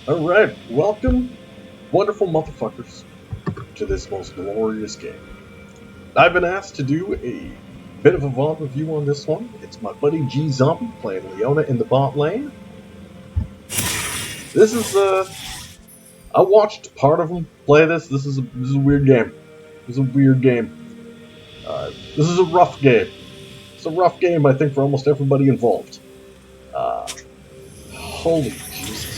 Alright, welcome, wonderful motherfuckers, to this most glorious game. I've been asked to do a bit of a VOD review on this one. It's my buddy G Zombie playing Leona in the bot lane. This is, I watched part of him play this. This is a weird game. This is a weird game. This is a rough game. It's a rough game, I think, for almost everybody involved. Holy Jesus.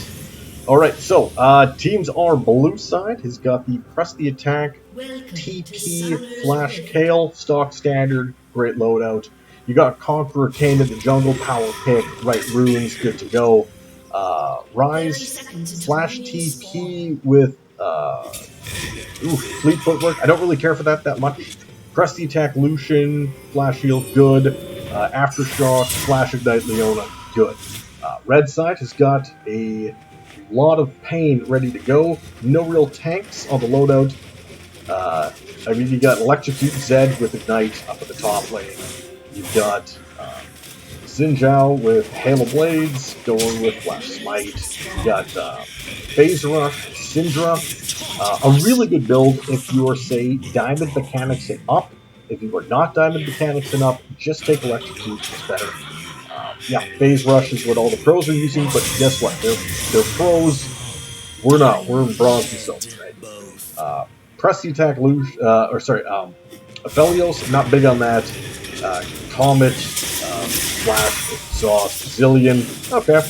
Alright, so, teams are blue side has got the press the attack, TP, flash, Kale, stock standard, great loadout. You got Conqueror, Kane in the jungle, power pick, right runes, good to go. Rise, flash TP with, fleet footwork. I don't really care for that much. Press the attack, Lucian, flash heal, good. Aftershock, flash ignite, Leona, good. Red side has got a lot of pain ready to go. No real tanks on the loadout. I mean, you got Electrocute Zed with Ignite up at the top lane. You've got Xin with Hail of Blades, going with Flash Smite. You got Phase Rush, Syndra. A really good build if you are, say, Diamond Mechanics and up. If you are not Diamond Mechanics and up, just take Electrocute, it's better. Yeah, Phase Rush is what all the pros are using, but guess what? They're pros. We're not. We're in bronze and silver, right? Press the attack, Aphelios, not big on that. Comet, Flash, Exhaust, Zilean, okay.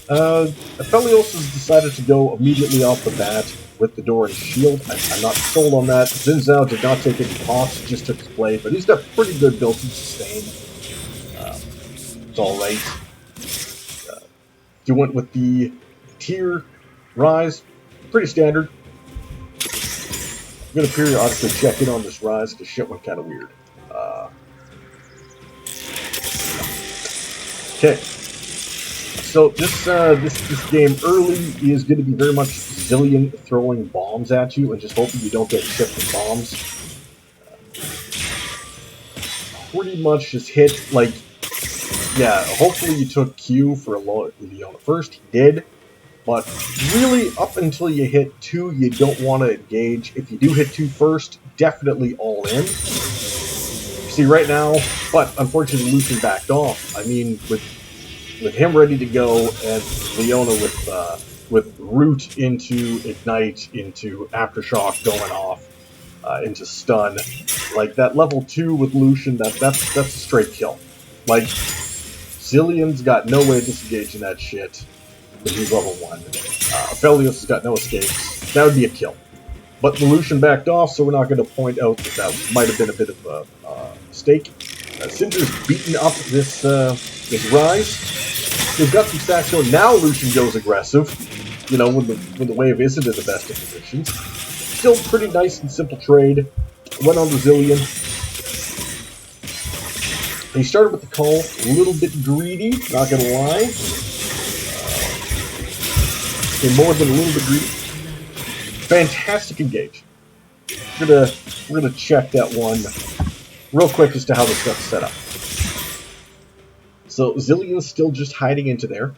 Aphelios has decided to go immediately off the bat with the door and shield. I'm not sold on that. Xin did not take any pots, just took his blade, but he's got pretty good built-in sustain. It's alright. You went with the tier Rise, pretty standard. I'm going to periodically check in on this Rise because shit went kind of weird. Okay. So this game early is going to be very much Zilean throwing bombs at you and just hoping you don't get shipped with bombs. Pretty much just hit, like, yeah, hopefully you took Q for Leona first. He did. But really, up until you hit 2, you don't want to engage. If you do hit 2 first, definitely all in. See, right now, but unfortunately Lucian backed off. I mean, with him ready to go and Leona with Root into Ignite, into Aftershock going off, into Stun, like that level 2 with Lucian, that's a straight kill. Like, Zilean's got no way of disengaging that shit. He's level 1. Aphelios has got no escapes. That would be a kill. But the Lucian backed off, so we're not going to point out that might have been a bit of a mistake. Syndra's beaten up this Rise. He's got some stacks going. Now Lucian goes aggressive. You know, when the wave isn't in the best of positions. Still pretty nice and simple trade. Went on to Zilean. He started with the call, a little bit greedy, not going to lie. More than a little bit greedy. Fantastic engage. We're gonna check that one real quick as to how this stuff's set up. So Zilean's still just hiding into there.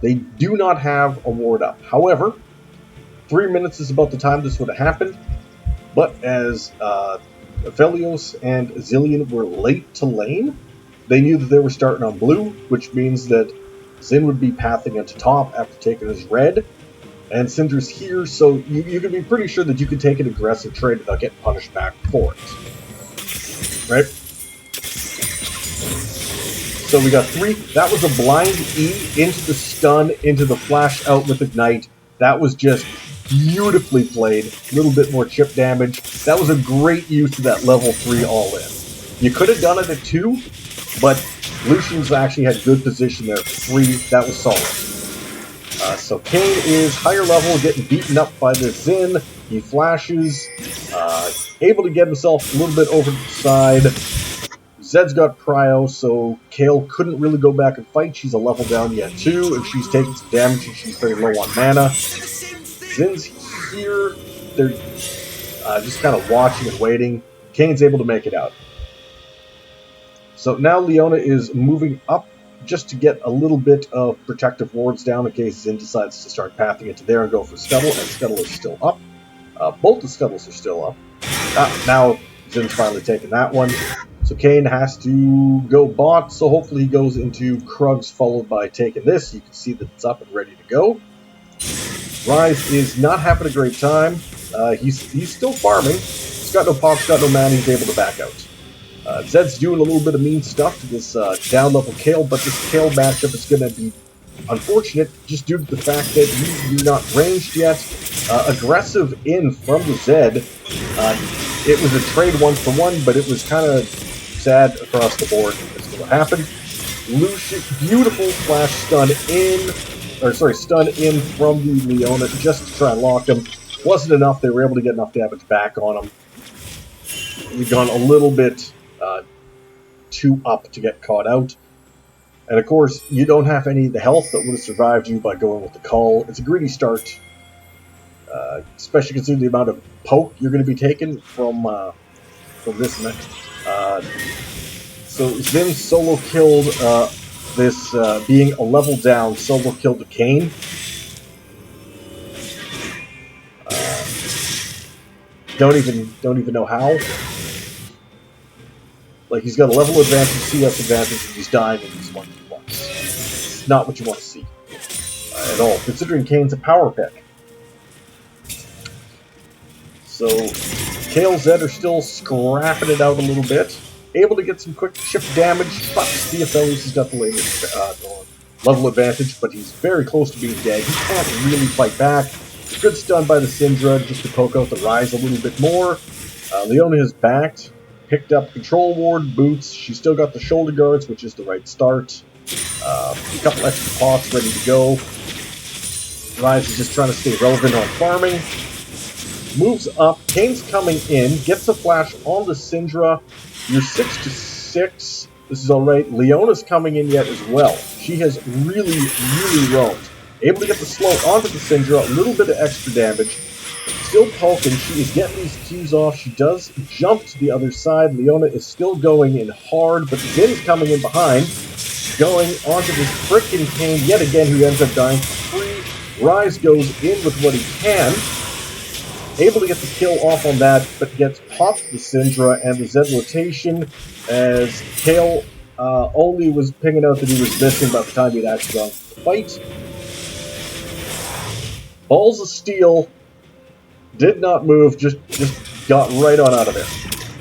They do not have a ward up. However, 3 minutes is about the time this would have happened. But as Aphelios and Zilean were late to lane, they knew that they were starting on blue, which means that Zin would be pathing into top after taking his red, and Syndra's here, so you can be pretty sure that you can take an aggressive trade without getting punished back for it. Right? So we got 3. That was a blind E into the stun, into the flash out with Ignite. That was just beautifully played. A little bit more chip damage. That was a great use of that level 3 all-in. You could have done it at 2, but Lucian's actually had good position there for 3. That was solid. So Kane is higher level, getting beaten up by this Zin. He flashes, able to get himself a little bit over to the side. Zed's got Cryo, so Kale couldn't really go back and fight. She's a level down yet too, and she's taking some damage, and she's very low on mana. Zin's here. They're just kind of watching and waiting. Kane's able to make it out. So now Leona is moving up just to get a little bit of protective wards down in case Zin decides to start pathing into there and go for Scuttle, and Scuttle is still up. Both the Scuttles are still up. Now Zin's finally taken that one. So Kane has to go bot, so hopefully he goes into Krugs followed by taking this. You can see that it's up and ready to go. Rise is not having a great time. He's still farming. He's got no pops, got no mana, he's able to back out. Zed's doing a little bit of mean stuff to this down-level Kale, but this Kale matchup is going to be unfortunate just due to the fact that you're not ranged yet. Aggressive in from the Zed. It was a trade 1-for-1, but it was kind of sad across the board as to what happened. Lucian, beautiful flash stun in, stun in from the Leona just to try and lock him. Wasn't enough. They were able to get enough damage back on him. We've gone a little bit too up to get caught out. And of course, you don't have any of the health that would have survived you by going with the call. It's a greedy start, especially considering the amount of poke you're going to be taking from this next. So Zin solo killed this being a level down. Solo killed the Kane. Don't even know how. Like, he's got a level advantage, CS advantage, and he's dying in these 1v1s. It's not what you want to see at all, considering Kane's a power pick. So, Kale Zed are still scrapping it out a little bit. Able to get some quick chip damage, but the Aphelios has got the level advantage, but he's very close to being dead. He can't really fight back. Good stun by the Syndra just to poke out the Rise a little bit more. Leona has backed. Picked up Control Ward, Boots. She's still got the Shoulder Guards, which is the right start. A couple extra pots ready to go. Rise is just trying to stay relevant on farming. Moves up. Kane's coming in. Gets a flash on the Syndra. You're 6-6. This is alright. Leona's coming in yet as well. She has really roamed. Able to get the slow onto the Syndra. A little bit of extra damage. Still poking, she is getting these Qs off, she does jump to the other side, Leona is still going in hard, but Zin's coming in behind, going onto this frickin' Kane yet again, who ends up dying for free. Rise goes in with what he can, able to get the kill off on that, but gets popped the Syndra and the Zed rotation, as Kale only was pinging out that he was missing by the time he'd actually gone to the fight. Balls of Steel did not move, just got right on out of there.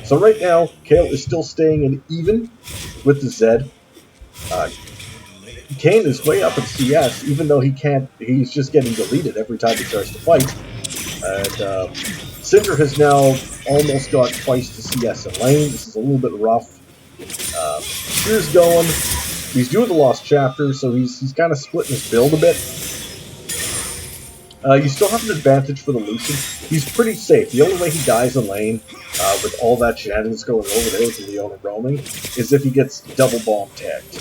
So right now, Kale is still staying in even with the Zed. Kane is way up in CS, even though he can't. He's just getting deleted every time he tries to fight. And Cinder has now almost got twice the CS in lane. This is a little bit rough. Shear's going. He's doing the Lost Chapter, so he's kind of splitting his build a bit. You still have an advantage for the Lucian. He's pretty safe. The only way he dies in lane, with all that shenanigans going over there with the Leona roaming, is if he gets double bomb tagged.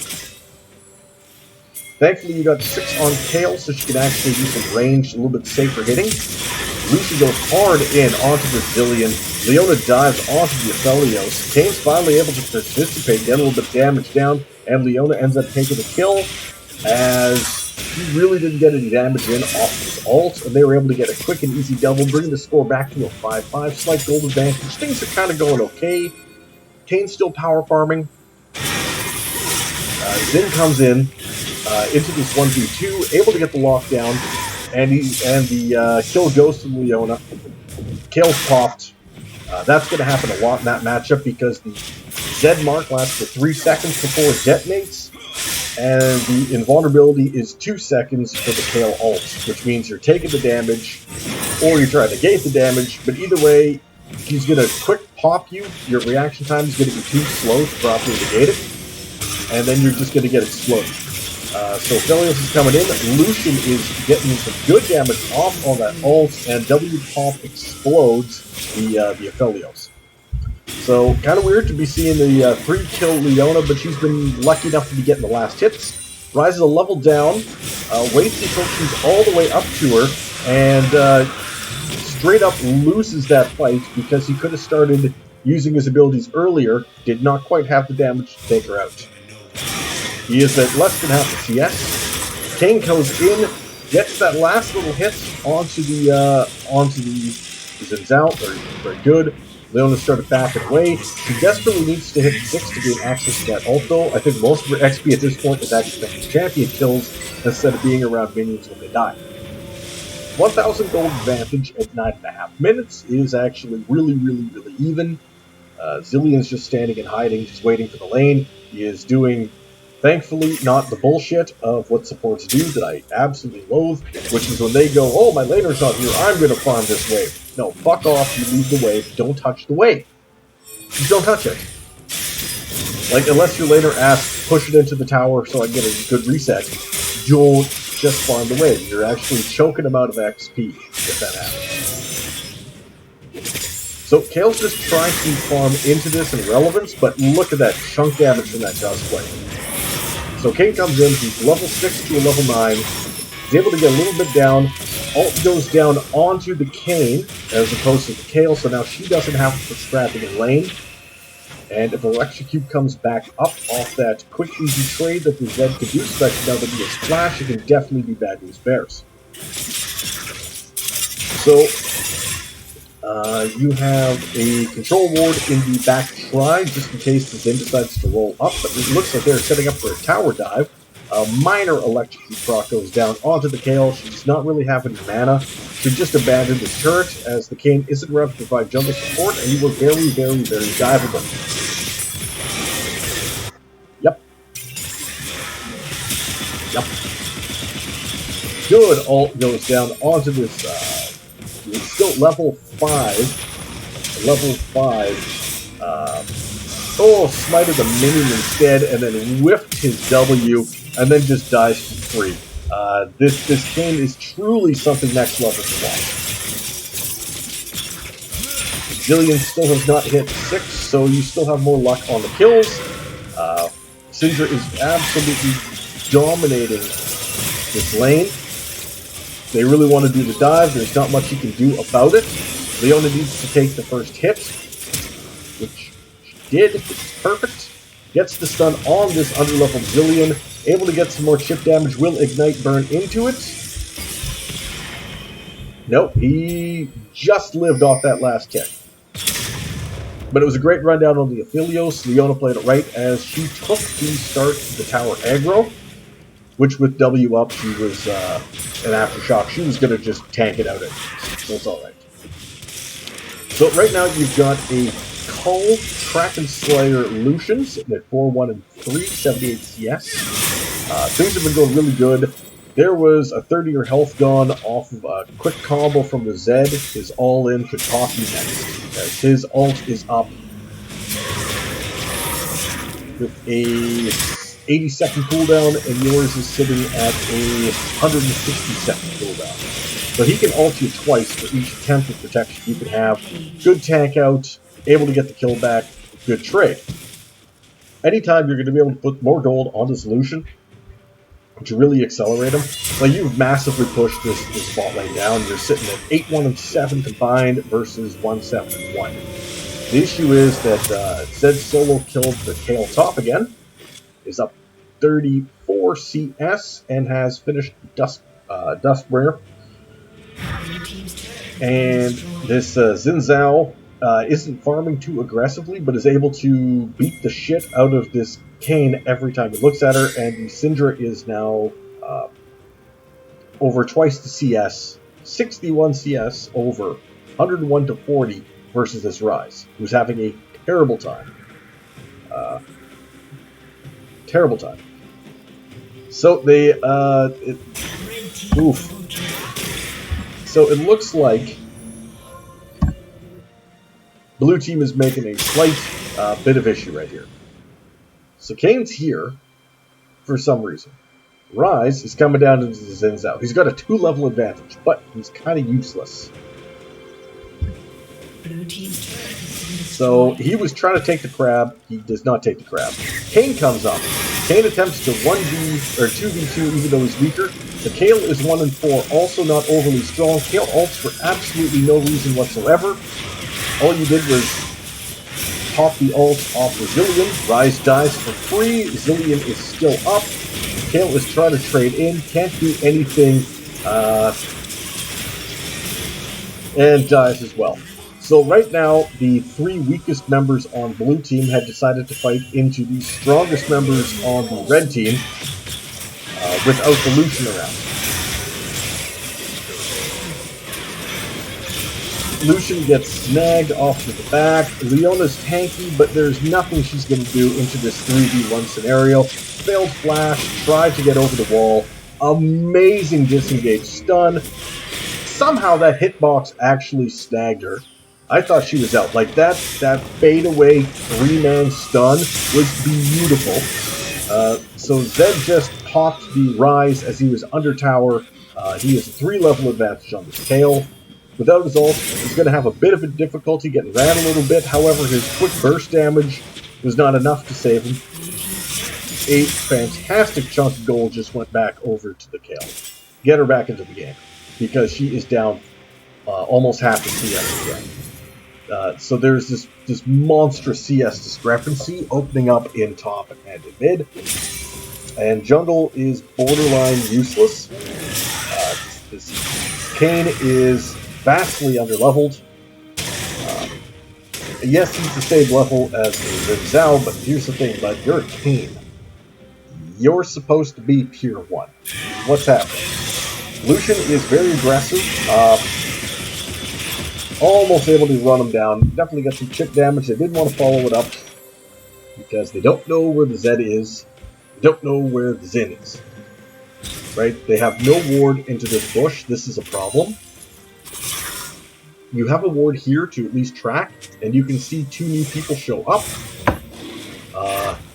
Thankfully, you got 6 on Kale, so she can actually do some range, a little bit safer hitting. Lucian goes hard in onto the Zilean. Leona dives onto the Aphelios. Kane's finally able to participate, get a little bit of damage down, and Leona ends up taking the kill, as he really didn't get any damage in off his ult, and they were able to get a quick and easy double, bringing the score back to a 5-5, slight gold advantage. Things are kind of going okay. Kane's still power farming. Zin comes in into this 1v2, able to get the lockdown, and the kill goes to Leona. Kale's popped. That's going to happen a lot in that matchup because the Zed mark lasts for 3 seconds before it detonates. And the invulnerability is 2 seconds for the Kale ult, which means you're taking the damage, or you're trying to negate the damage, but either way, he's going to quick pop you, your reaction time is going to be too slow to properly negate it, and then you're just going to get exploded. So Aphelios is coming in, Lucian is getting some good damage off on that ult, and W pop explodes the Aphelios. So, kind of weird to be seeing the 3-kill Leona, but she's been lucky enough to be getting the last hits. Rises a level down, waits until she's all the way up to her, and straight up loses that fight because he could have started using his abilities earlier, did not quite have the damage to take her out. He is at less than half the CS. Kane goes in, gets that last little hit onto the Zinzao. Very good. Leona started backing away. She desperately needs to hit 6 to gain access to that ult, though. I think most of her XP at this point is actually making champion kills instead of being around minions when they die. 1,000 gold advantage at 9.5 minutes is actually really even. Zilean's just standing and hiding, just waiting for the lane. He is doing, thankfully, not the bullshit of what supports do that I absolutely loathe, which is when they go, oh, my laner's not here, I'm going to farm this wave. No, fuck off, you leave the wave, don't touch the wave. Just don't touch it. Like, unless your laner asks, push it into the tower so I get a good reset, don't just farm the wave. You're actually choking them out of XP if that happens. So Kael's just trying to farm into this in relevance, but look at that chunk damage from that Dust Blade. So Kane comes in, he's level 6 to a level 9, he's able to get a little bit down, ult goes down onto the Kane as opposed to the Kael, so now she doesn't have to put scrapping in lane. And if Electrocute comes back up off that quick easy trade that the Zed could do, especially now that he has Flash, it can definitely be bad news bears. So you have a control ward in the back shrine, just in case the Zen decides to roll up, but it looks like they're setting up for a tower dive. A minor Electrocute proc goes down onto the Kael. She's not really having mana. She just abandoned the turret, as the Kane isn't around to provide jungle support, and you were very diveable. Yep. Good ult goes down onto this, it's still level 5. Smited the minion instead, and then whiffed his W, and then just dies for free. This Kane is truly something next level to watch. Zilean still has not hit 6, so you still have more luck on the kills. Syndra is absolutely dominating this lane. They really want to do the dive. There's not much you can do about it. Leona needs to take the first hit, which she did. It's perfect. Gets the stun on this underleveled Zilean. Able to get some more chip damage. Will Ignite burn into it? Nope, he just lived off that last kick. But it was a great rundown on the Aphelios. Leona played it right as she took the start of the tower aggro, which with W up, she was an aftershock. She was going to just tank it out at so it's alright. So right now you've got a Cull, Kraken Slayer, Lucian sitting at 4-1 and 3, 78 CS. Things have been going really good. There was a 30-year health gone off of a quick combo from the Zed. His all-in could pop you next, as his ult is up with a 80-second cooldown, and yours is sitting at a 160-second cooldown. So he can ult you twice for each attempt of protection. You can have good tank out, able to get the kill back, good trade. Anytime you're going to be able to put more gold on this Lucian to really accelerate him, like you've massively pushed this bot lane down. You're sitting at 8-1 and 7 combined versus 1-7 and 1. The issue is that Zed solo killed the Kael top again, is up 34 CS, and has finished Duskbringer. And this Zinzao isn't farming too aggressively, but is able to beat the shit out of this Kane every time he looks at her, and the Syndra is now over twice the CS, 61 CS over, 101 to 40 versus this Ryze, who's having a terrible time. So they, So it looks like blue team is making a slight bit of issue right here. So Kane's here for some reason. Ryze is coming down into the Zinzao. He's got a 2-level advantage, but he's kind of useless. So he was trying to take the crab. He does not take the crab. Kane comes up. Kane attempts to 1v or 2v2 even though he's weaker. The Kael is 1 and 4, also not overly strong. Kael ults for absolutely no reason whatsoever. All you did was pop the ult off of Zilean. Rise dies for free. Zilean is still up. Kale is trying to trade in. Can't do anything. And dies as well. So right now, the 3 weakest members on blue team had decided to fight into the strongest members on the red team without the Lucian around. Lucian gets snagged off to the back. Leona's tanky, but there's nothing she's going to do into this 3v1 scenario. Failed flash, tried to get over the wall. Amazing disengage stun. Somehow that hitbox actually snagged her. I thought she was out. Like that fade away 3-man stun was beautiful. So Zed just popped the Rise as he was under tower. He has a 3-level advantage on this Kale. Without his ult, he's going to have a bit of a difficulty getting ran a little bit. However, his quick burst damage was not enough to save him. A fantastic chunk of gold just went back over to the Kale. Get her back into the game, because she is down almost half the CS again. So there's this monstrous CS discrepancy opening up in top and in mid. And jungle is borderline useless. This Kayn is vastly underleveled. Yes, he's the same level as Zhao, but here's the thing, bud. You're a Kayn. You're supposed to be tier 1. What's happening? Lucian is very aggressive. Almost able to run him down. Definitely got some chip damage. They didn't want to follow it up because they don't know where the Zed is. They don't know where the Zin is. Right? They have no ward into this bush. This is a problem. You have a ward here to at least track, and you can see 2 new people show up.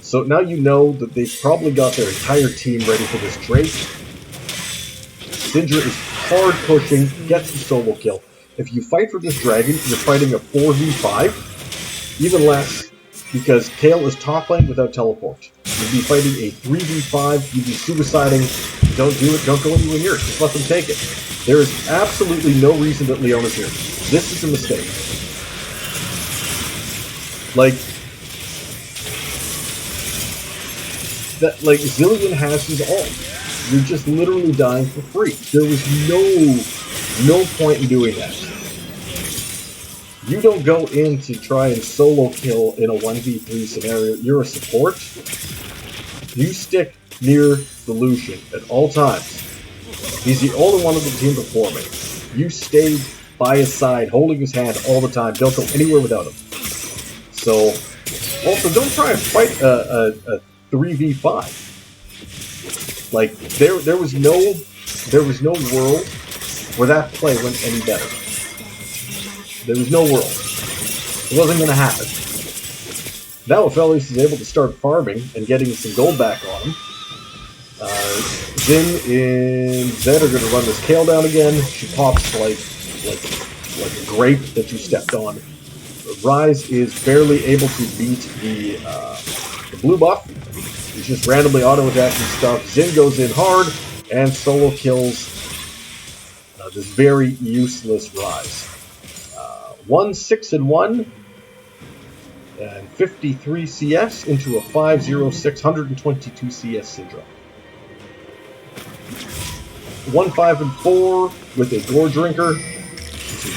So now you know that they've probably got their entire team ready for this Drake. Syndra is hard pushing, gets the solo kill. If you fight for this dragon, you're fighting a 4v5, even less, because Kale is top lane without teleport. You'd be fighting a 3v5, you'd be suiciding. Don't do it, don't go anywhere near it, just let them take it. There is absolutely no reason that Leona's here. This is a mistake. Like Zilean has his ult. You're just literally dying for free. There was no point in doing that. You don't go in to try and solo kill in a 1v3 scenario. You're a support. You stick near the Lucian at all times. He's the only one of the team performing. You stay by his side, holding his hand all the time. Don't go anywhere without him. So, also don't try and fight a 3v5. Like there was no world where that play went any better. There was no world. It wasn't going to happen. Now if Elias is able to start farming and getting some gold back on him, Zin and Zed are going to run this Kale down again. She pops like a grape that you stepped on. Rise is barely able to beat the blue buff. He's just randomly auto-attacking stuff. Zin goes in hard and solo kills this very useless Rise. 1-6-1 and 53 CS into a 5-0-6, 122 CS syndrome. 1-5-4 with a Gore Drinker.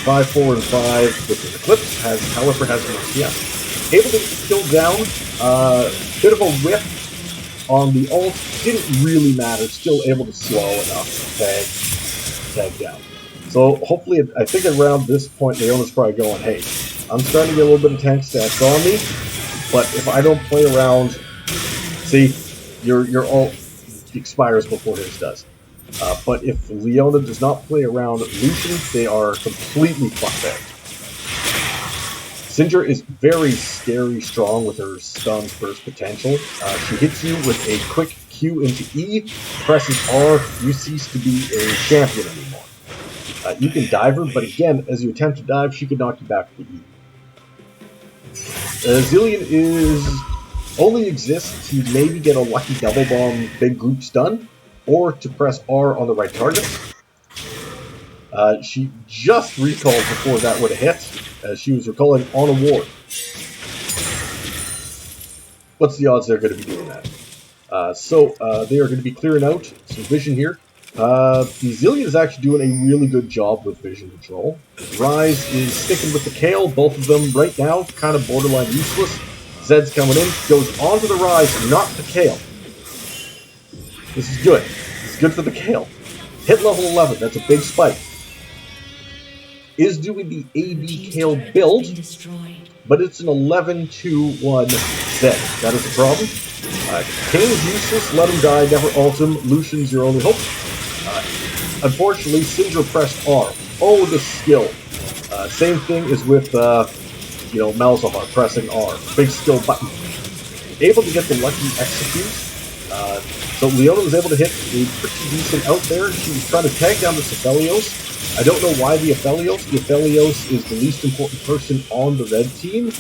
5-4-5 with an Eclipse. However, has no CS. Able to kill down. Bit of a whip on the ult. Didn't really matter. Still able to slow enough to tag down. So hopefully, I think around this point, Leona's probably going, hey, I'm starting to get a little bit of tank stats on me, but if I don't play around, see, your ult expires before his does. But if Leona does not play around Lucian, they are completely fucked. Syndra is very scary strong with her stun's burst potential. She hits you with a quick Q into E, presses R, you cease to be a champion anymore. You can dive her, but again, as you attempt to dive, she can knock you back with the E. Zilean only exists to maybe get a lucky double bomb big group stun, or to press R on the right target. She just recalled before that would have hit, as she was recalling on a ward. what's the odds they're going to be doing that? So they are going to be clearing out some vision here. The Zilean is actually doing a really good job with vision control. Rise is sticking with the Kale, both of them right now kind of borderline useless. Zed's coming in, goes onto the Rise, not the Kale. This is good. It's good for the Kale. Hit level 11, that's a big spike. Is doing the AD Kale build, but it's an 11-2-1 Zed. That is the problem. Kane's useless, let him die, never ult him. Lucian's your only hope. Unfortunately, Syndra pressed R. Oh, the skill. Same thing is with, Malzahar pressing R. Big skill button. Able to get the lucky execute. So Leona was able to hit a pretty decent out there. She was trying to tag down the Aphelios. I don't know why the Aphelios. The Aphelios is the least important person on the red team.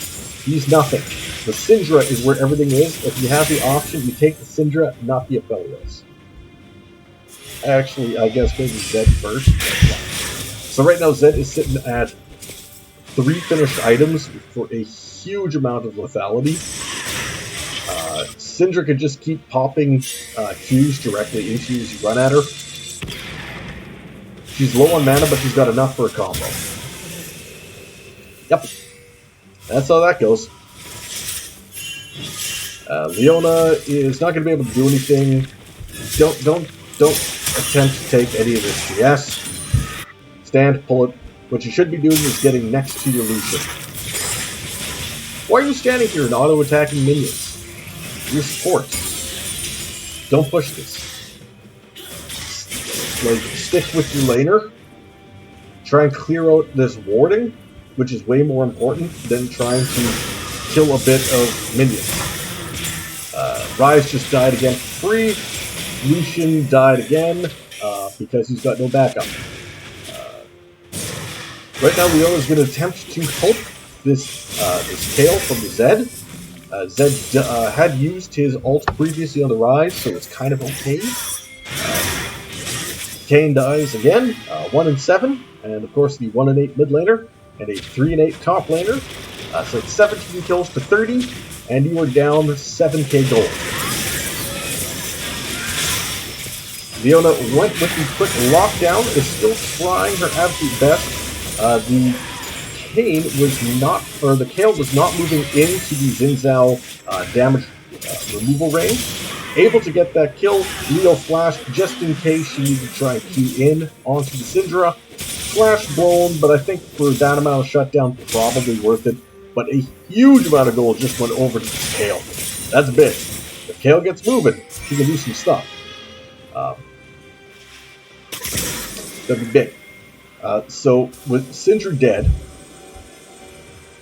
He's nothing. The Syndra is where everything is. If you have the option, you take the Syndra, not the Aphelios. Actually, I guess maybe Zed first. So right now Zed is sitting at 3 finished items for a huge amount of lethality. Syndra could just keep popping Qs directly into you as you run at her. She's low on mana, but she's got enough for a combo. Yep. That's how that goes. Leona is not going to be able to do anything. Don't attempt to take any of this GS. Stand, pull it. What you should be doing is getting next to your Lucian. Why are you standing here and auto-attacking minions? Your support. Don't push this. Stick with your laner. Try and clear out this warding, which is way more important than trying to kill a bit of minions. Rise just died again for free. Lucian died again because he's got no backup. Right now, Leona is going to attempt to help this Kale from the Zed. Zed had used his ult previously on the Rise, so it's kind of okay. Kane dies again, 1-7, and of course the 1-8 mid laner, and a 3-8 top laner. So it's 17 kills to 30, and you are down 7k gold. Leona went with the quick lockdown, is still trying her absolute best. The Kale was not moving into the Xin Zhao damage removal range. Able to get that kill. Leo flashed just in case she needed to try and key in onto the Syndra. Flash blown, but I think for that amount of shutdown, probably worth it. But a huge amount of gold just went over to the Kale. That's big. If Kale gets moving, she can do some stuff. That'd be big. So with Syndra dead,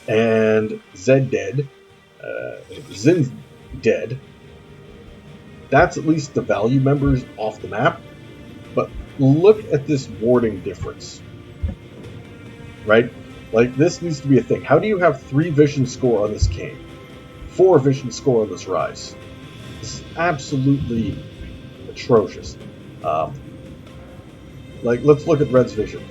and Zed dead, Zin's dead, that's at least the value members off the map. But look at this warding difference. Right? Like, this needs to be a thing. How do you have 3 vision score on this Kane? 4 vision score on this Rise? This is absolutely atrocious. Let's look at Red's vision.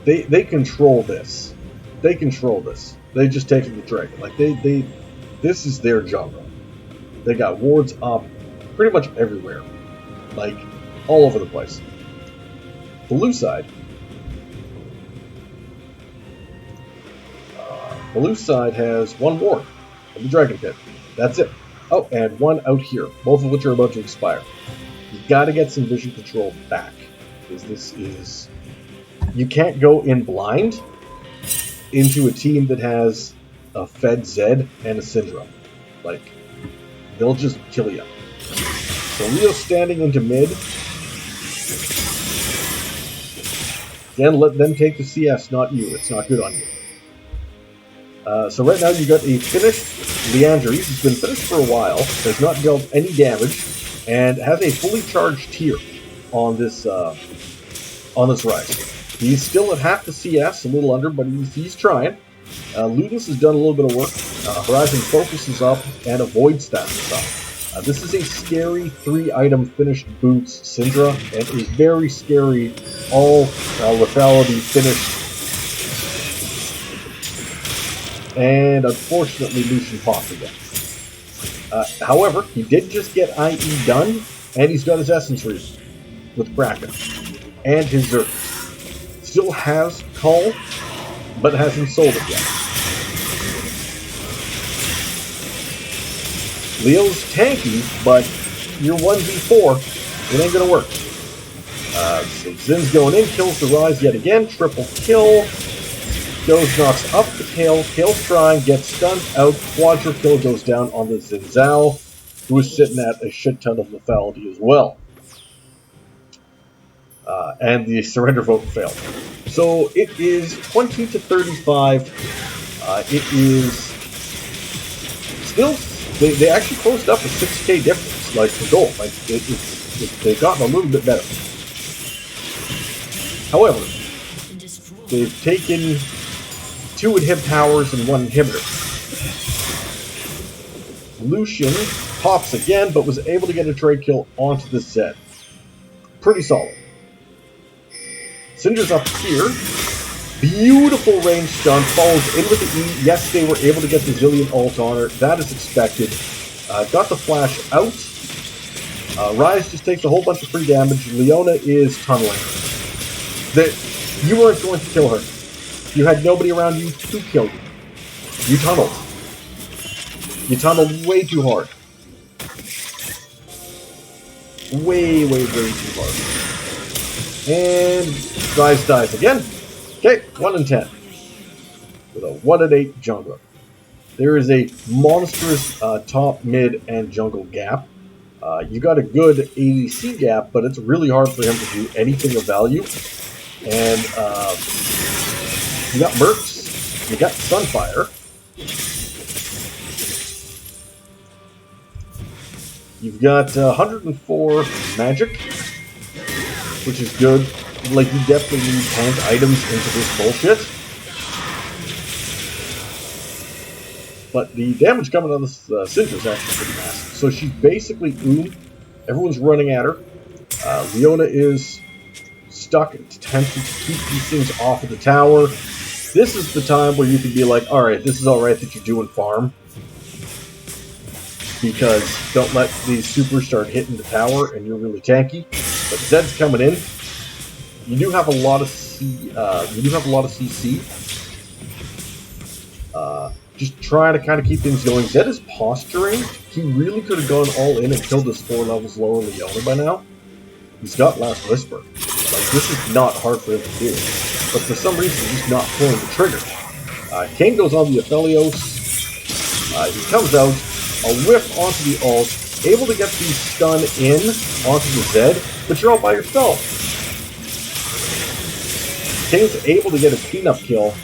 They control this. They control this. They just take it to the dragon. Like, this is their jungle. They got wards up pretty much everywhere. Like, all over the place. The blue side. Blue side has 1 ward in the dragon pit. That's it. Oh, and 1 out here. Both of which are about to expire. You gotta get some vision control back. Because this is... You can't go in blind into a team that has a Fed Zed and a Syndra. Like, they'll just kill you. So Leo's standing into mid. Again, let them take the CS, not you. It's not good on you. So right now you got a finished Leandre. He's been finished for a while. Has not dealt any damage, and has a fully charged tier on this Rise. He's still at half the CS, a little under, but he's trying. Ludus has done a little bit of work. Horizon Focus is up, and Avoid Stats is up. This is a scary 3-item finished boots Syndra, and a very scary all lethality finished and unfortunately Lucian popped again. However, he did just get IE done, and he's got his Essence Reaver with Kraken, and his Zerg. Still has Cull, but hasn't sold it yet. Leo's tanky, but you're 1v4, it ain't gonna work. So Zin's going in, kills the Rise yet again, triple kill. Goes, knocks up the Kale, Kale's trying, gets stunned out, quadra kill goes down on the Zinzao, who is sitting at a shit ton of lethality as well. And the surrender vote failed. So it is 20 to 35. It is still, they actually closed up a 6k difference, like for gold. Like they've gotten a little bit better. However, they've taken 2 inhib towers and 1 inhibitor. Lucian pops again, but was able to get a trade kill onto the Zed. Pretty solid. Syndra's up here. Beautiful range stun. Follows in with the E. Yes, they were able to get the Zilean ult on her. That is expected. Got the flash out. Rise just takes a whole bunch of free damage. Leona is tunneling. You weren't going to kill her. You had nobody around you to kill you. You tunneled. You tunneled way too hard. Way too hard. And Rise dies again. Okay, 1 in 10. With a 1 in 8 jungler. There is a monstrous top, mid, and jungle gap. You got a good ADC gap, but it's really hard for him to do anything of value. And you got Mercs, you got Sunfire. You've got 104 magic, which is good. Like, you definitely need tank items into this bullshit. But the damage coming on this Syndra is actually pretty massive. So she's basically everyone's running at her. Leona is stuck, attempting to keep these things off of the tower. This is the time where you can be like, alright, this is alright that you're doing farm. Because don't let these supers start hitting the tower and you're really tanky. But Zed's coming in. You do have a lot of CC. Just trying to kind of keep things going. Zed is posturing. He really could have gone all in and killed this 4 levels lower Leona by now. He's got Last Whisper. Like, this is not hard for him to do. But for some reason, he's not pulling the trigger. Kane goes on the Aphelios. He comes out, a whiff onto the ult, able to get the stun in onto the Zed, but you're all by yourself. Kane's able to get a cleanup kill.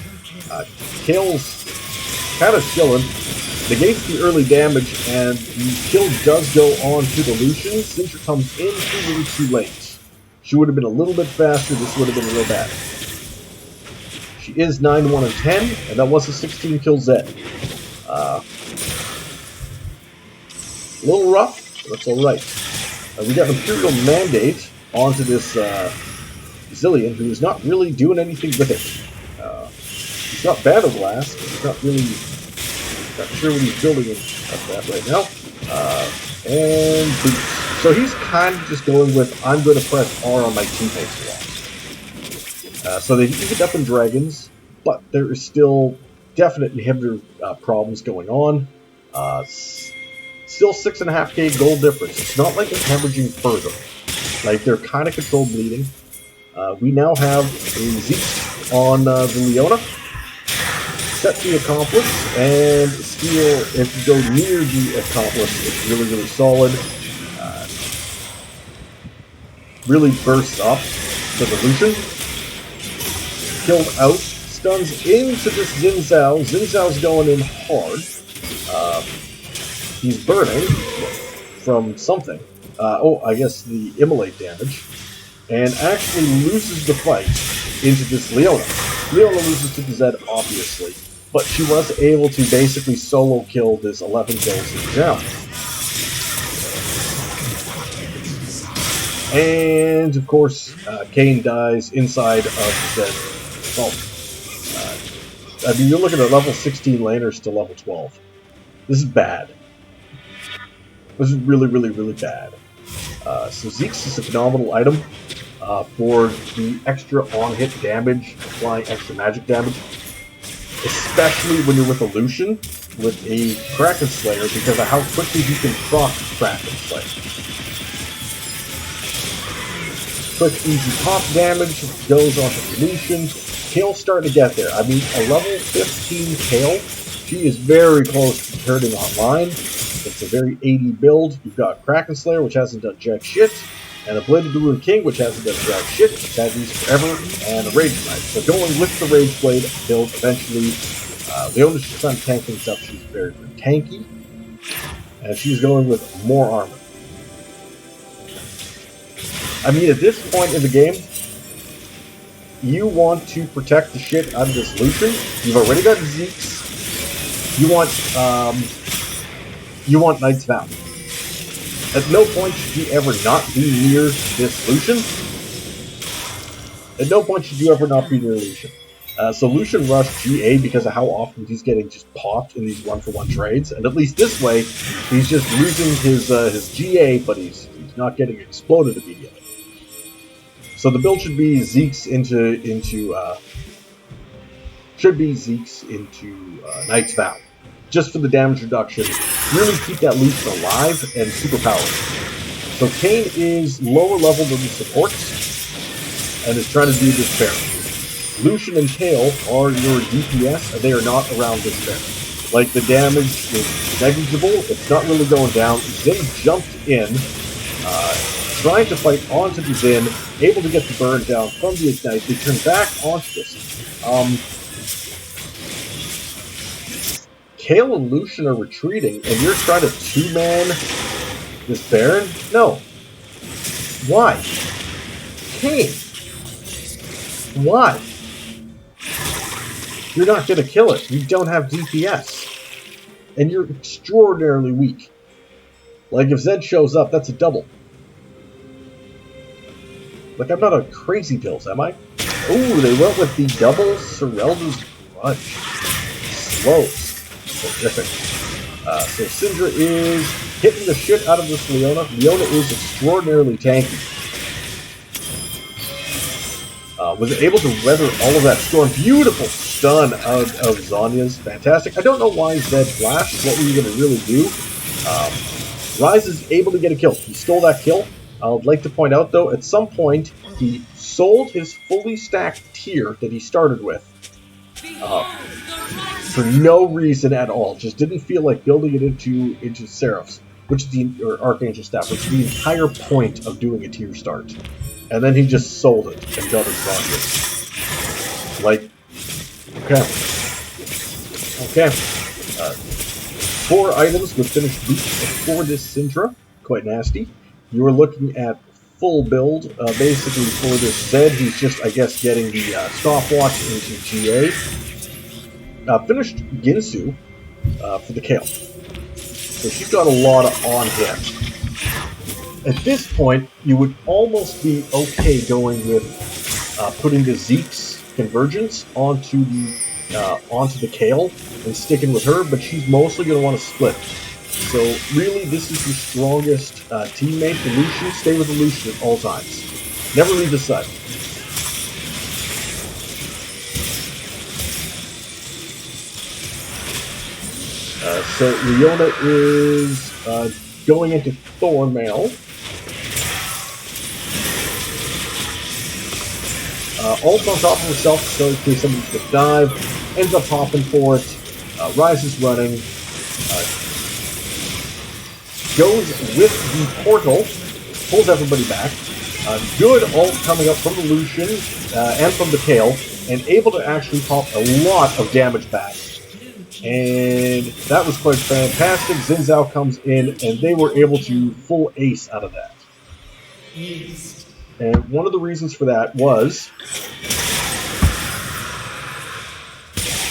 Kale's kind of chilling. Negates the early damage, and the kill does go on to the Lucian. Syndra comes in too late. She would have been a little bit faster, this would have been real bad. She is 9-1 and 10, and that was a 16 kill Zed. A little rough, but that's alright. We got an Imperial Mandate onto this Zilean, who is not really doing anything with it. He's got Battle Blast, but he's not really not sure what he's building at that right now. And Boots. So he's kind of just going with, I'm going to press R on my teammates a lot. So they evened up in Dragons, but there is still definite inhibitor problems going on. Still 6.5k gold difference. It's not like they're hemorrhaging further. Like, they're kind of control bleeding. We now have a Zeke on the Leona. Set the Accomplice, and steal, if you go near the Accomplice, it's really solid. Really bursts up the Lucian. Killed out, stuns into this Zinzao. Zinzao's going in hard. He's burning from something. I guess the immolate damage. And actually loses the fight into this Leona. Leona loses to the Zed, obviously. But she was able to basically solo kill this 11 kills down. And, of course, Kane dies inside of the Zed. Well, I mean, you're looking at level 16 laners to level 12. This is bad. This is really, really, really bad. So Zeke's is a phenomenal item for the extra on-hit damage, applying extra magic damage, especially when you're with a Lucian, with a Kraken Slayer, because of how quickly you can proc Kraken Slayer. Quick, easy pop damage goes onto the Lucian. Kale's starting to get there. I mean, a level 15 Kale, she is very close to turning online. It's a very 80 build. You've got Kraken Slayer, which hasn't done jack shit, and a Blade of the Ruined King, which hasn't done jack shit, which had these forever, and a Rage Knight. So going with the Rage Blade build, eventually, Leona should try to tank things up. She's very, very tanky, and she's going with more armor. I mean, at this point in the game, you want to protect the shit out of this Lucian. You've already got Zeke's. You want Knight's Vow. At no point should you ever not be near this Lucian. At no point should you ever not be near Lucian. So Lucian rushed GA because of how often he's getting just popped in these one-for-one trades, and at least this way, he's just losing his GA, but he's not getting exploded immediately. So the build should be Zeke's into Knight's Vow, just for the damage reduction. Really keep that Lucian alive and super powered. So Kayn is lower level than the supports, and is trying to do this fair. Lucian and Kale are your DPS, and they are not around this fair. Like, the damage is negligible, it's not really going down. Zin jumped in, trying to fight onto the Zin, able to get the burn down from the Ignite. They turn back onto this. Kale and Lucian are retreating, and you're trying to two-man this Baron? No. Why? Kayn. Why? You're not going to kill it. You don't have DPS. And you're extraordinarily weak. Like, if Zed shows up, that's a double. Like, I'm not on crazy pills, am I? Ooh, they went with the double Serelda's Grudge. Slows. Terrific. So Syndra is hitting the shit out of this Leona. Leona is extraordinarily tanky. Was able to weather all of that storm. Beautiful stun of Zhonya's. Fantastic. I don't know why Zed flashed. What were you going to really do? Ryze is able to get a kill. He stole that kill. I'd like to point out, though, at some point, he sold his fully stacked tier that he started with. For no reason at all. Just didn't feel like building it into Seraphs, or Archangel Staff, which is the entire point of doing a tier start. And then he just sold it and got his rockets. Like, okay. 4 items with finished loot for this Syndra. Quite nasty. You are looking at full build, basically for this Zed. He's just, I guess, getting the stopwatch into GA. Finished Ginsu for the Kale. So she's got a lot of on-hit. At this point, you would almost be okay going with putting the Zeke's Convergence onto the Kale and sticking with her, but she's mostly going to want to split. So really, this is your strongest teammate, the Lucian. Stay with the Lucian at all times. Never leave his side. So Leona is going into Thornmail. Ult on top of herself, so in case somebody's going to dive. Ends up hopping for it. Ryze is running. Goes with the portal. Pulls everybody back. Good ult coming up from the Lucian and from the Kale. And able to actually pop a lot of damage back. And that was quite fantastic. Xin Zhao comes in, and they were able to full ace out of that. And one of the reasons for that was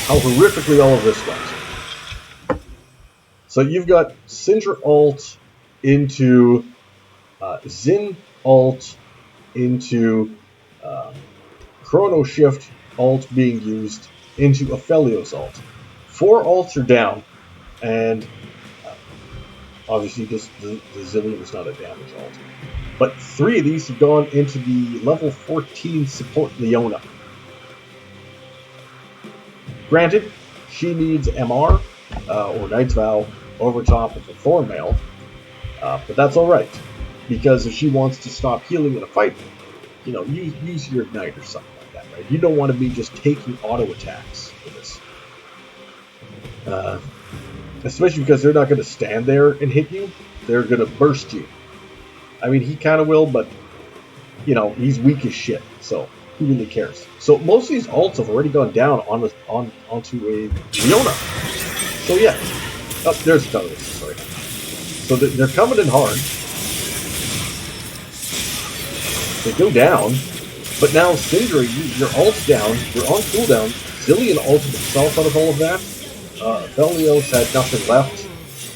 how horrifically all of this went. So you've got Syndra ult into Xin ult into Chrono Shift ult being used. into Aphelios' ult. 4 ults are down, and obviously just the Zilean is not a damage ult. But 3 of these have gone into the level 14 support Leona. Granted, she needs MR or Knight's Vow over top of the Thornmail, but that's alright. Because if she wants to stop healing in a fight, you know, use your Ignite or something like that, right? You don't want to be just taking auto attacks for this. Especially because they're not going to stand there and hit you. They're going to burst you. I mean, he kind of will, but, you know, he's weak as shit, so who really cares? So most of these ults have already gone down onto a Leona. So yeah. Oh, there's a ton of this, sorry. So they're coming in hard. They go down, but now Syndra, your ult's down, you're on cooldown. Zilean ulted himself out of all of that. Aphelios had nothing left,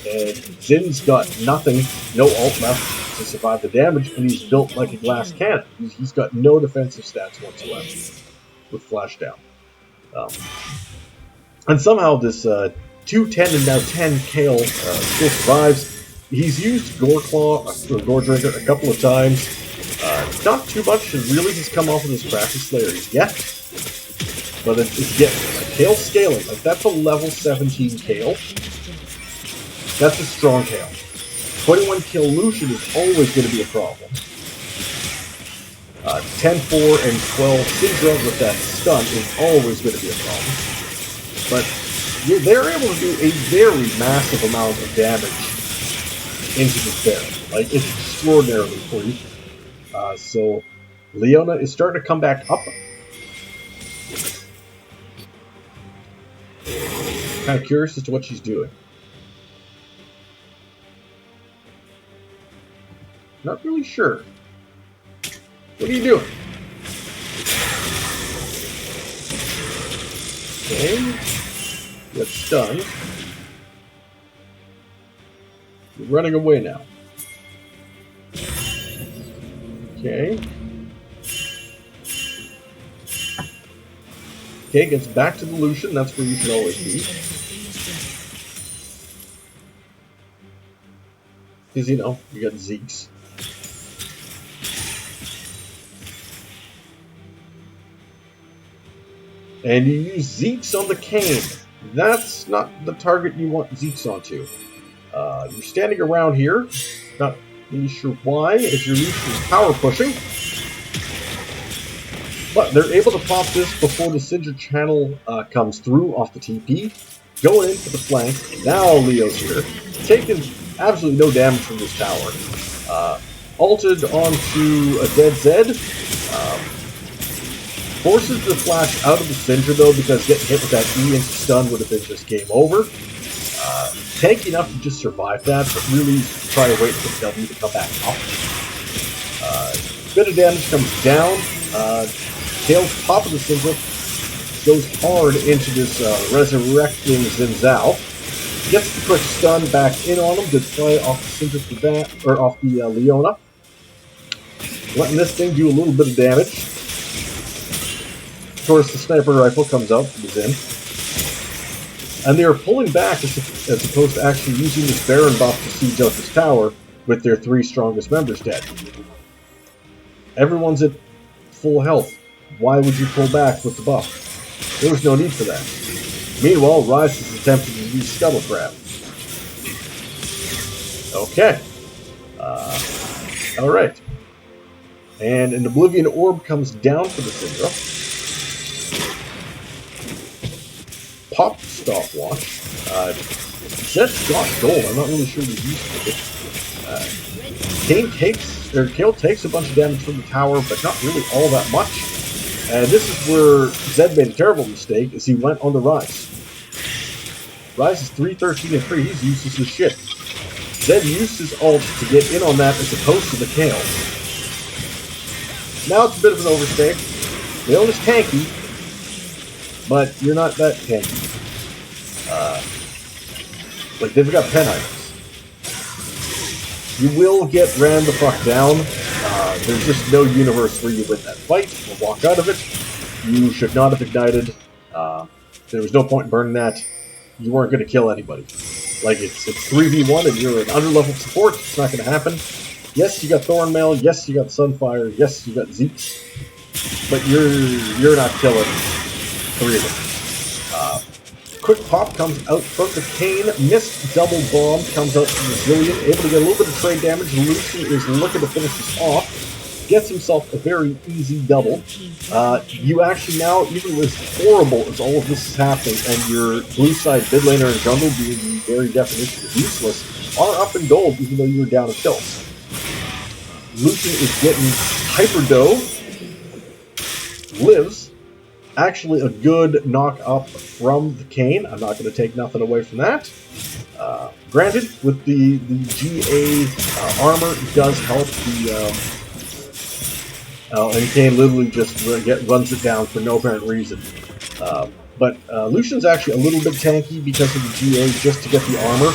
and Zin's got nothing, no ult left to survive the damage, and he's built like a glass cannon. He's got no defensive stats whatsoever with flash down. And somehow this 210 and now 10 Kale still survives. He's used Goreclaw or Gore Drinker a couple of times. Not too much really has come off of this Practice Slayer yet, but it's getting like Kale scaling. Like that's a level 17 Kale. That's a strong Kale. 21 kill Lucian is always going to be a problem. 10-4 and 12 Syndra with that stun is always going to be a problem. But they're able to do a very massive amount of damage into this Baron. Like, it's extraordinarily for you. So, Leona is starting to come back up. Kind of curious as to what she's doing. Not really sure. What are you doing? Okay. Get stunned. You're running away now. Okay. Okay, gets back to the Lucian. That's where you should always be. Because, you know, you got Zeke's. And you use Zeke's on the Kayn. That's not the target you want Zeke's onto. You're standing around here. Not really sure why, as you're using power pushing. But they're able to pop this before the Syndra channel comes through off the TP. Going in for the flank. Now Leo's here. Taking absolutely no damage from this tower. Ulted onto a dead Zed. Forces the flash out of the Syndra though, because getting hit with that E into stun would have been just game over. Tanky enough to just survive that, but really try to wait for the W to come back up. Bit of damage comes down. Tails top of the Syndra goes hard into this resurrecting Zinzao. Gets the quick stun back in on him. Good play off the Syndra for that, or off the Leona. Letting this thing do a little bit of damage. Of course, the sniper rifle comes out from the Zin. And they are pulling back as opposed to actually using this Baron buff to siege out this tower with their 3 strongest members dead. Everyone's at full health. Why would you pull back with the buff? There was no need for that. Meanwhile, Ryze is attempting to use Scuttle Crab. Okay. Alright. And an Oblivion Orb comes down for the Syndra. Pop Stopwatch. Zed's got gold. I'm not really sure the use of it. Kale takes a bunch of damage from the tower, but not really all that much. And this is where Zed made a terrible mistake, as he went on the Ryze. Ryze is 3-13 and 3. He's useless as shit. Zed used his ult to get in on that as opposed to the Kale. Now it's a bit of an overstay. Leona's tanky, but you're not that tanky. Like, they've got pen items. You will get ran the fuck down. There's just no universe where you win that fight or walk out of it. You should not have ignited. There was no point in burning that. You weren't going to kill anybody. Like, it's 3v1 and you're an underleveled support. It's not going to happen. Yes, you got Thornmail. Yes, you got Sunfire. Yes, you got Zeeks. But you're not killing 3 of them. Quick Pop comes out from the Kane. Missed Double Bomb comes out from the Zilean. Able to get a little bit of trade damage. Lucian is looking to finish this off. Gets himself a very easy double. You actually now, even as horrible as all of this is happening, and your blue side mid laner and jungle being the very definition of useless, are up in gold even though you were down in kills. Lucian is getting Hyperdo. Lives. Actually a good knock up from the Kane. I'm not going to take nothing away from that. Granted, with the GA armor, it does help the... and Kane literally just runs it down for no apparent reason. But Lucian's actually a little bit tanky because of the GA just to get the armor,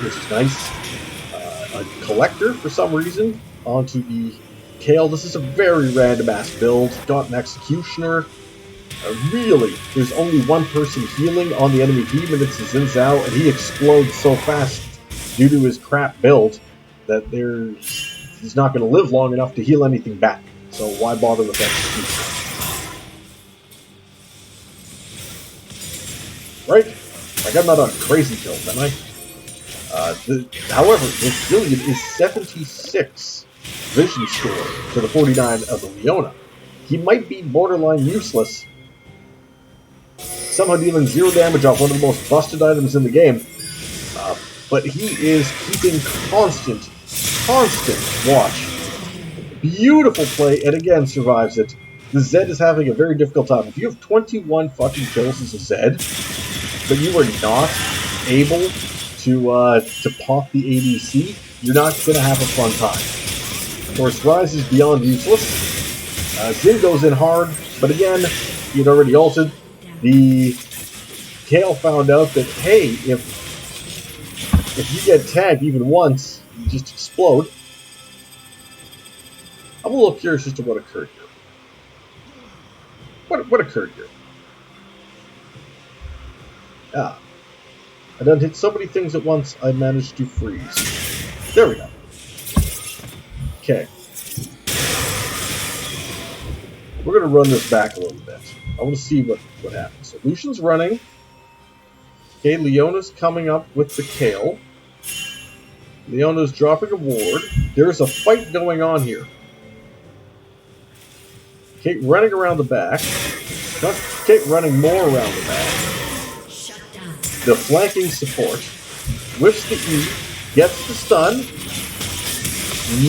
which is nice. A Collector, for some reason, onto the Kale. This is a very random-ass build. Got an Executioner. Really, there's only one person healing on the enemy team, and it's Xin Zhao, and he explodes so fast due to his crap build that he's not going to live long enough to heal anything back. So why bother with Execution? Right? Like, I'm not on crazy kills, am I? However, the Zilean is 76 vision score to the 49 of the Leona. He might be borderline useless, somehow dealing 0 damage off one of the most busted items in the game, but he is keeping constant watch. Beautiful play, and again survives it. The Zed is having a very difficult time. If you have 21 fucking kills as a Zed, but you are not able to pop the ADC, you're not going to have a fun time. Of course, Ryze is beyond useless. Zin goes in hard, but again, he had already ulted. The Kale found out that, hey, if you get tagged even once, you just explode. I'm a little curious as to what occurred here. What occurred here? Ah. I done hit so many things at once, I managed to freeze. There we go. Okay. We're going to run this back a little bit. I want to see what happens. So Lucian's running. Okay, Leona's coming up with the Kale. Leona's dropping a ward. There's a fight going on here. Kate running around the back. Kate running more around the back. The flanking support. Whiffs the E. Gets the stun.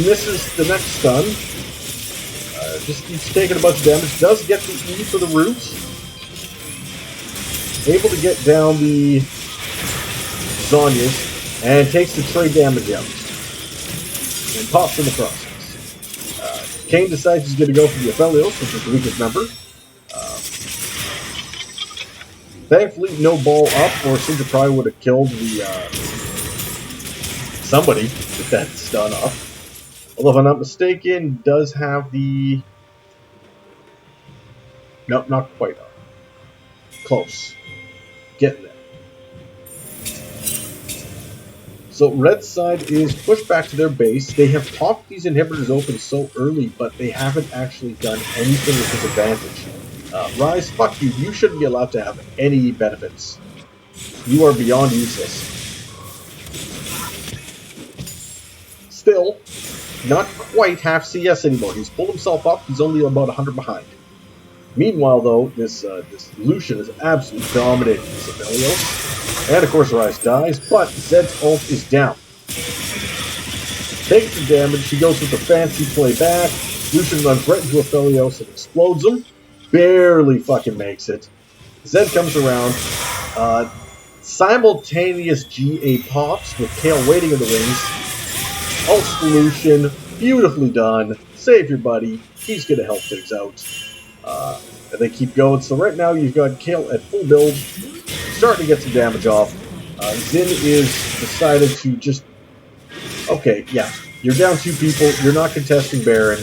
Misses the next stun. Just keeps taking a bunch of damage. Does get the E for the root. Able to get down the Zonyas. And takes the trade damage out. And pops in the process. Kane decides he's going to go for the Aphelios, which is the weakest member. Thankfully, no ball up, or Cinder probably would have killed the somebody with that stun up. Although, if I'm not mistaken, does have the... Nope, not quite up. Close. Getting there. So, red side is pushed back to their base. They have popped these inhibitors open so early, but they haven't actually done anything with this advantage. Ryze, fuck you. You shouldn't be allowed to have any benefits. You are beyond useless. Still, not quite half CS anymore. He's pulled himself up. He's only about 100 behind. Meanwhile, though, this Lucian is absolutely dominating this Aphelios. And, of course, Ryze dies, but Zed's ult is down. Takes the damage. He goes with the fancy play back. Lucian runs right into Aphelios and explodes him. Barely fucking makes it. Zed comes around. Simultaneous GA pops with Kale waiting in the wings. Ult solution. Beautifully done. Save your buddy. He's going to help things out. And they keep going. So right now you've got Kale at full build. Starting to get some damage off. Zin is decided to just... Okay, yeah. You're down 2 people. You're not contesting Baron.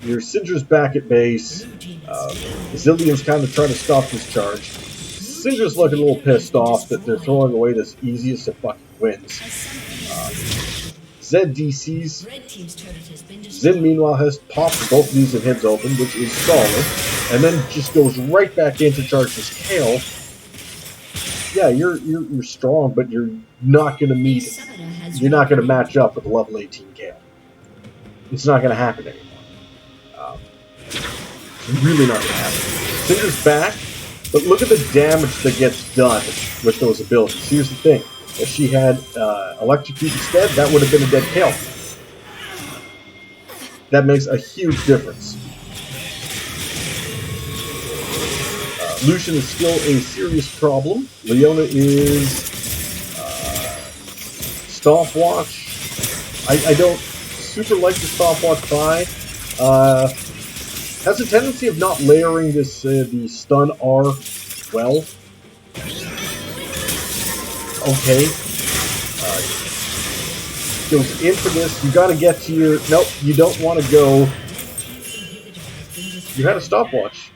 your Singer's back at base. Zilean's kind of trying to stop this charge. Singer's looking a little pissed off that they're throwing away this easiest of fucking wins. Zed DCs. Zin, meanwhile, has popped both of these inhibs open, which is solid, and then just goes right back in to charge this Kale. Yeah, you're strong, but you're not going to meet. You're not going to match up with a level 18 Kale. It's not going to happen anymore. It's really not going to happen. Cinder's back, but look at the damage that gets done with those abilities. Here's the thing. If she had Electrocute instead, that would have been a dead Kale. That makes a huge difference. Lucian is still a serious problem. Leona is stopwatch. I don't super like the stopwatch buy. Has a tendency of not layering this the stun R well. Okay. Goes in for this. You got to get to your. Nope, you don't want to go. You had a stopwatch.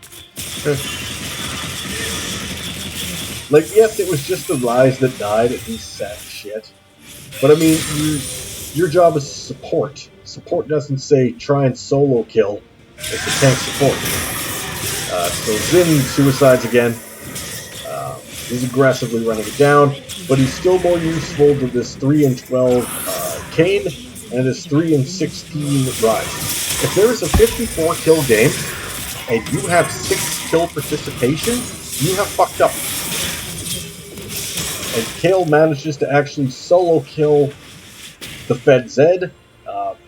Like, yes, it was just the Rise that died at these sad shit. But I mean, your job is support. Support doesn't say try and solo kill. It's a tank support. So Zin suicides again. He's aggressively running it down, but he's still more useful to this 3 and 12 Kane and this 3 and 16 Rise. If there is a 54 kill game and you have 6 kill participation, you have fucked up. And Kale manages to actually solo kill the Fed Zed,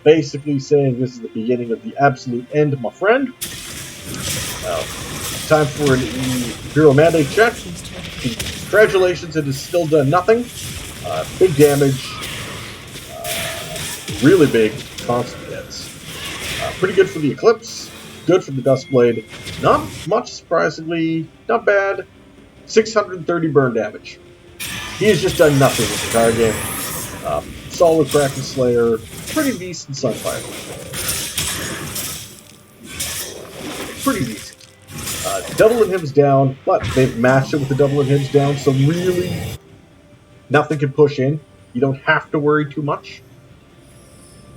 basically saying this is the beginning of the absolute end, my friend. Time for an Hero Mandate check. Congratulations, it has still done nothing. Big damage. Really big constant hits. Pretty good for the Eclipse. Good for the Dustblade. Not much, surprisingly. Not bad. 630 burn damage. He has just done nothing this entire game. Solid Kraken Slayer. Pretty decent Sunfire. Pretty decent. Double inhibs down, but they've matched it with the double inhibs down, so really nothing can push in. You don't have to worry too much.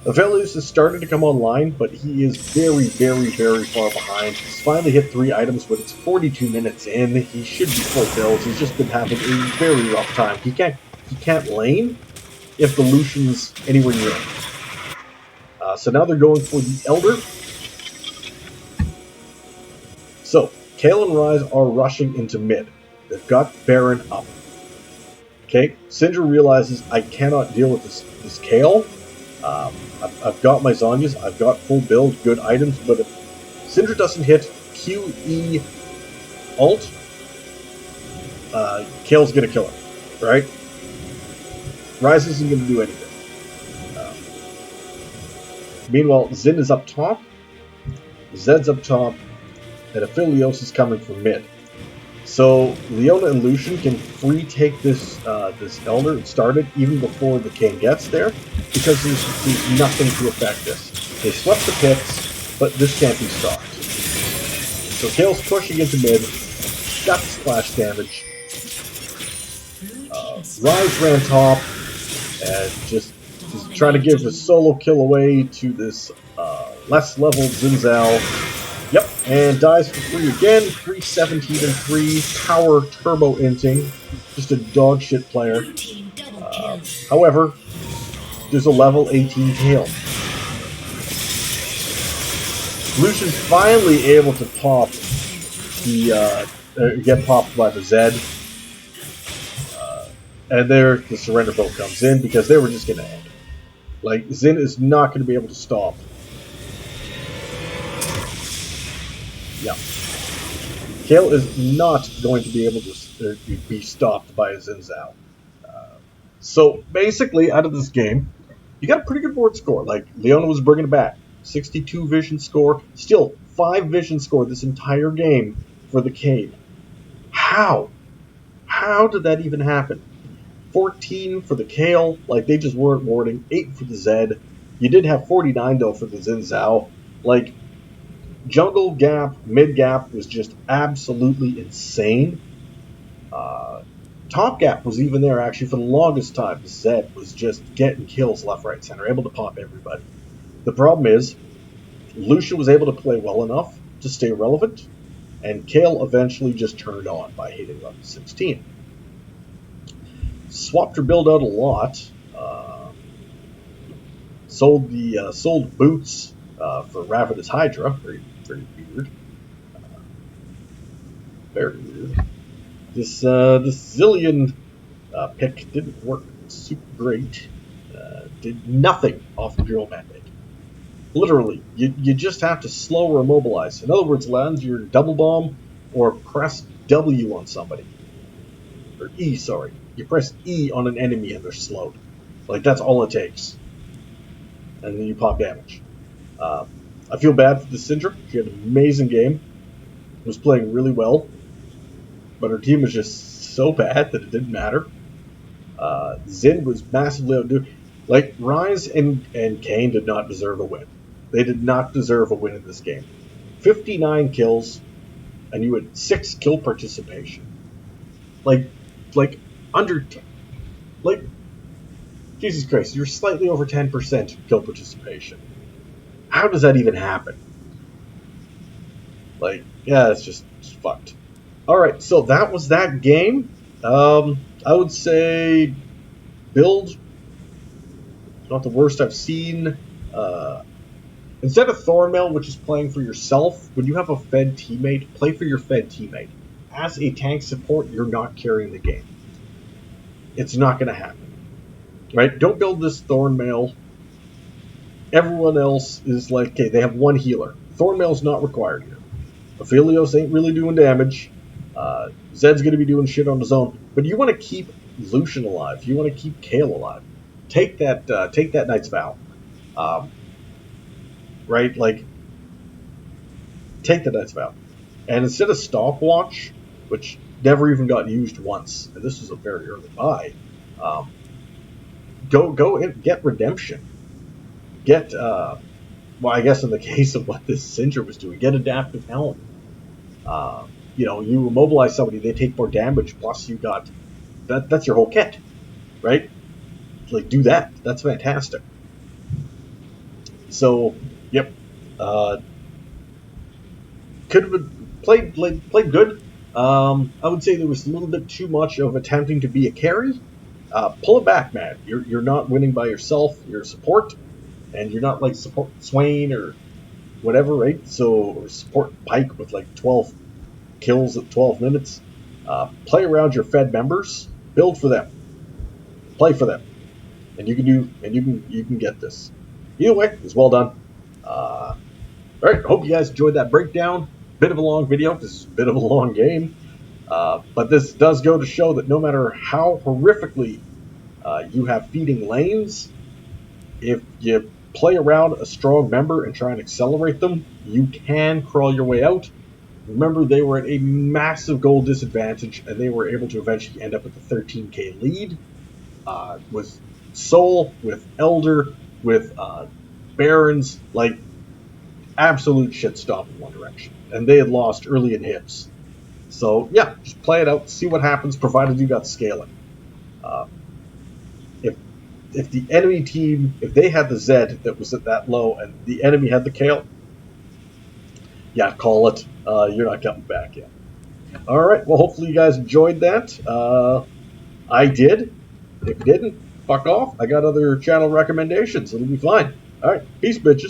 Aphelios is starting to come online, but he is very, very, very far behind. He's finally hit 3 items, but it's 42 minutes in. He should be full build. He's just been having a very rough time. He can't lane if the Lucian's anywhere near him. So now they're going for the Elder. So, Kale and Rise are rushing into mid. They've got Baron up. Okay, Syndra realizes I cannot deal with this Kale. I've got my Zanyas, I've got full build, good items, but if Syndra doesn't hit QE ult, Kale's gonna kill her, right? Rise isn't gonna do anything. Meanwhile, Zin is up top, Zed's up top, and Aphelios is coming from mid. So Leona and Lucian can free take this this Elder and start it even before the King gets there, because there's nothing to affect this. They swept the pits, but this can't be stopped. So Kale's pushing into mid, got the splash damage. Rise ran top, and just trying to give a solo kill away to this less leveled Zinzal. Yep, and dies for free again. 317 and 3. Power turbo inting. Just a dog shit player. However, there's a level 18 Kale. Lucian's finally able to pop the get popped by the Zed. And there the surrender boat comes in because they were just gonna end. Like, Zin is not gonna be able to stop. Yeah. Kale is not going to be able to be stopped by a Zinzal. So basically, out of this game, you got a pretty good board score. Like, Leona was bringing it back. 62 vision score. Still, 5 vision score this entire game for the Cade. How? How did that even happen? 14 for the Kale. Like, they just weren't warding. 8 for the Zed. You did have 49, though, for the Zinzal. Like, Jungle gap, mid gap was just absolutely insane. Top gap was even there actually for the longest time. Zed was just getting kills left, right, center, able to pop everybody. The problem is, Lucia was able to play well enough to stay relevant, and Kale eventually just turned on by hitting level 16. Swapped her build out a lot. Sold boots for Ravenous Hydra. Very weird. Very weird. This Zilean pick didn't work super great. Did nothing off the drill mandate. Literally, you just have to slow or immobilize. In other words, land your double bomb or press W on somebody. Or E, sorry. You press E on an enemy and they're slowed. Like, that's all it takes. And then you pop damage. I feel bad for the Syndra. She had an amazing game. Was playing really well. But her team was just so bad that it didn't matter. Zin was massively outdoing. Like, Rise and Kane did not deserve a win. They did not deserve a win in this game. 59 kills, and you had 6 kill participation. Like under, like, Jesus Christ, you're slightly over 10% kill participation. How does that even happen? Like, yeah, it's just fucked. Alright, so that was that game. I would say build, not the worst I've seen. Instead of Thornmail, which is playing for yourself, when you have a fed teammate, play for your fed teammate. As a tank support, you're not carrying the game. It's not going to happen. Right? Don't build this Thornmail. Everyone else is like, okay, they have one healer. Thornmail's not required here. Aphelios ain't really doing damage. Zed's going to be doing shit on his own. But you want to keep Lucian alive. You want to keep Kale alive. Take that Knight's Vow. Right? Like, take the Knight's Vow. And instead of Stopwatch, which never even got used once, and this was a very early buy, go and get Redemption. Get, well, I guess in the case of what this Syndra was doing, get Adaptive Helm. You immobilize somebody, they take more damage, plus you got, that's your whole kit, right? Like, do that. That's fantastic. So, yep. Could have played good. I would say there was a little bit too much of attempting to be a carry. Pull it back, man. You're not winning by yourself. You're a support, and you're not like support Swain or whatever, right? So, or support Pike with like 12 kills at 12 minutes. Play around your fed members. Build for them. Play for them, and you can get this. Either way, it's well done. All right, hope you guys enjoyed that breakdown. Bit of a long video. This is a bit of a long game. But this does go to show that no matter how horrifically you have feeding lanes, if you play around a strong member and try and accelerate them, you can crawl your way out. Remember, they were at a massive gold disadvantage, and they were able to eventually end up with the 13k lead. With Soul, with Elder, with Barons, like, absolute shit stop in one direction. And they had lost early in hips. So, yeah, just play it out, see what happens, provided you got scaling. If the enemy team, if they had the Zed that was at that low, and the enemy had the Kale, yeah, call it. You're not coming back yet. Alright, well, hopefully you guys enjoyed that. I did. If you didn't, fuck off. I got other channel recommendations. It'll be fine. Alright, peace, bitches.